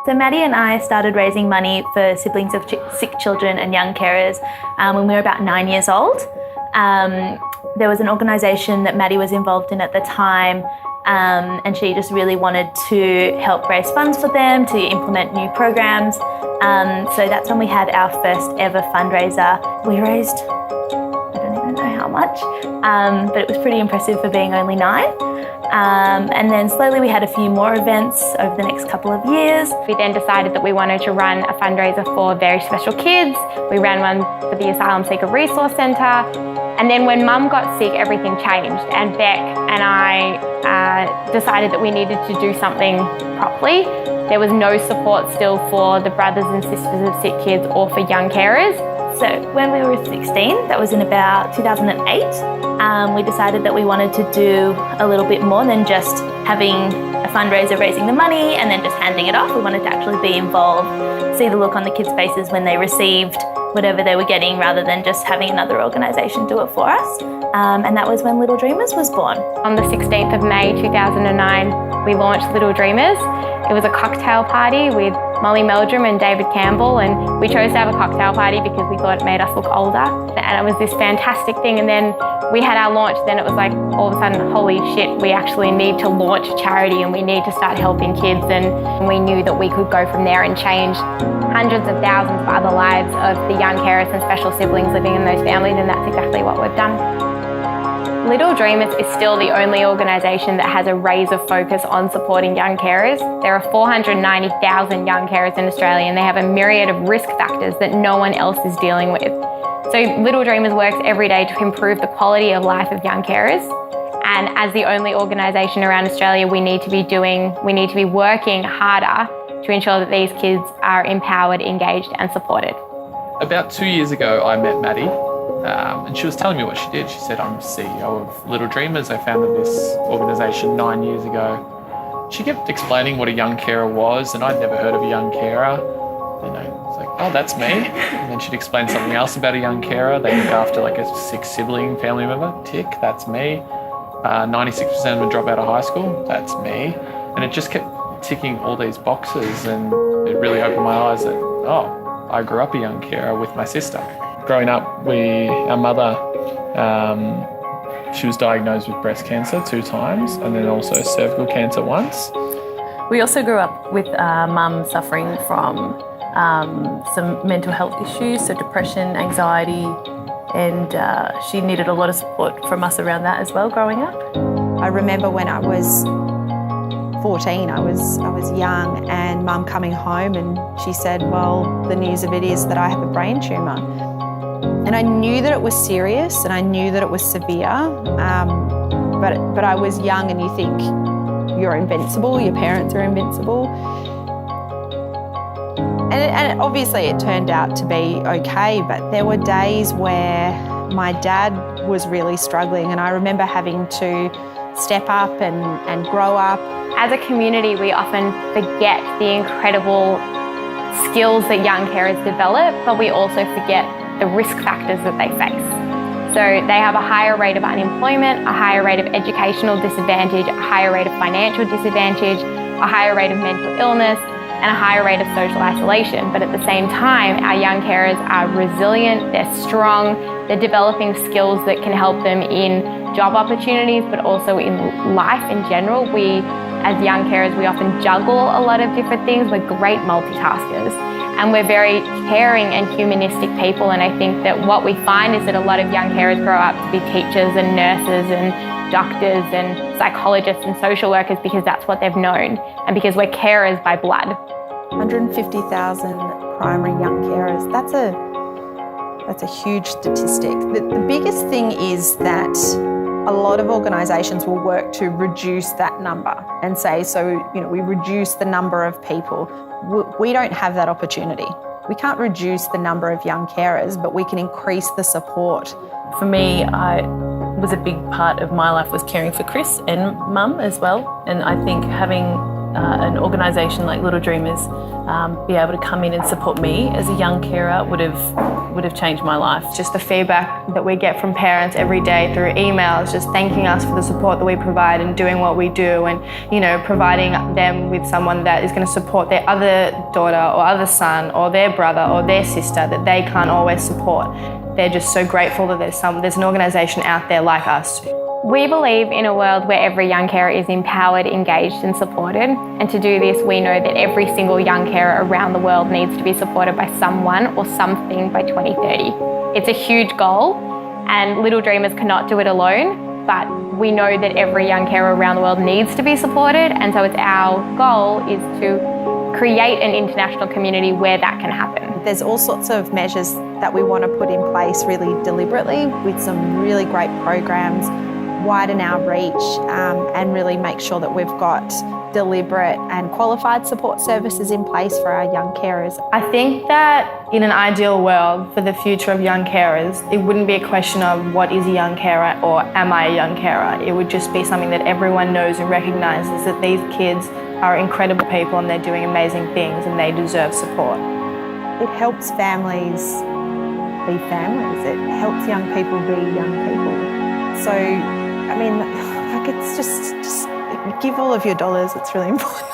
So Maddie and I started raising money for siblings of sick children and young carers when we were about 9 years old. There was an organisation that Maddie was involved in at the time, and she just really wanted to help raise funds for them, to implement new programs. So that's when we had our first ever fundraiser. We raised, I don't even know how much, but it was pretty impressive for being only 9. And then slowly we had a few more events over the next couple of years. We then decided that we wanted to run a fundraiser for very special kids. We ran one for the Asylum Seeker Resource Centre. And then when Mum got sick, everything changed. And Beck and I decided that we needed to do something properly. There was no support still for the brothers and sisters of sick kids or for young carers. So when we were 16, that was in about 2008, we decided that we wanted to do a little bit more than just having a fundraiser, raising the money and then just handing it off. We wanted to actually be involved, see the look on the kids' faces when they received whatever they were getting rather than just having another organisation do it for us. And that was when Little Dreamers was born. On the 16th of May 2009, we launched Little Dreamers. It was a cocktail party with Molly Meldrum and David Campbell, and we chose to have a cocktail party because we thought it made us look older. And it was this fantastic thing, and then we had our launch. Then it was like, all of a sudden, holy shit, we actually need to launch a charity and we need to start helping kids. And we knew that we could go from there and change hundreds of thousands of other lives of the young carers and special siblings living in those families, and that's exactly what we've done. Little Dreamers is still the only organisation that has a razor focus on supporting young carers. There are 490,000 young carers in Australia, and they have a myriad of risk factors that no one else is dealing with. So Little Dreamers works every day to improve the quality of life of young carers. And as the only organisation around Australia, we need to be working harder to ensure that these kids are empowered, engaged and supported. About 2 years ago, I met Maddie. And she was telling me what she did. She said, I'm CEO of Little Dreamers. I founded this organisation 9 years ago. She kept explaining what a young carer was, and I'd never heard of a young carer. It's like, oh, that's me. And then she'd explain something else about a young carer. They look after like a sick sibling family member. Tick, that's me. 96% of them drop out of high school. That's me. And it just kept ticking all these boxes, and it really opened my eyes that, oh, I grew up a young carer with my sister. Growing up, our mother, she was diagnosed with breast cancer 2 times and then also cervical cancer once. We also grew up with Mum suffering from some mental health issues, so depression, anxiety, and she needed a lot of support from us around that as well growing up. I remember when I was 14, I was young, and Mum coming home and she said, well, the news of it is that I have a brain tumour. And I knew that it was serious and I knew that it was severe, but I was young, and you think you're invincible, your parents are invincible. And obviously it turned out to be okay, but there were days where my dad was really struggling, and I remember having to step up and grow up. As a community, we often forget the incredible skills that young carers develop, but we also forget the risk factors that they face. So they have a higher rate of unemployment, a higher rate of educational disadvantage, a higher rate of financial disadvantage, a higher rate of mental illness, and a higher rate of social isolation. But at the same time, our young carers are resilient, they're strong, they're developing skills that can help them in job opportunities, but also in life in general. We, as young carers, we often juggle a lot of different things. We're great multitaskers. And we're very caring and humanistic people, and I think that what we find is that a lot of young carers grow up to be teachers and nurses and doctors and psychologists and social workers because that's what they've known, and because we're carers by blood. 150,000 primary young carers, that's a huge statistic. The biggest thing is that a lot of organisations will work to reduce that number and say, we reduce the number of people. We don't have that opportunity. We can't reduce the number of young carers, but we can increase the support. For me, a big part of my life was caring for Chris and Mum as well. And I think having an organisation like Little Dreamers be able to come in and support me as a young carer would have changed my life. Just the feedback that we get from parents every day through emails, just thanking us for the support that we provide and doing what we do, and providing them with someone that is going to support their other daughter or other son or their brother or their sister that they can't always support. They're just so grateful that there's an organisation out there like us. We believe in a world where every young carer is empowered, engaged and supported. And to do this, we know that every single young carer around the world needs to be supported by someone or something by 2030. It's a huge goal and Little Dreamers cannot do it alone, but we know that every young carer around the world needs to be supported, and so it's our goal is to create an international community where that can happen. There's all sorts of measures that we want to put in place really deliberately with some really great programs, widen our reach and really make sure that we've got deliberate and qualified support services in place for our young carers. I think that in an ideal world for the future of young carers, it wouldn't be a question of what is a young carer or am I a young carer. It would just be something that everyone knows and recognises that these kids are incredible people and they're doing amazing things and they deserve support. It helps families be families. It helps young people be young people. So, I mean, like it's just give all of your dollars. It's really important.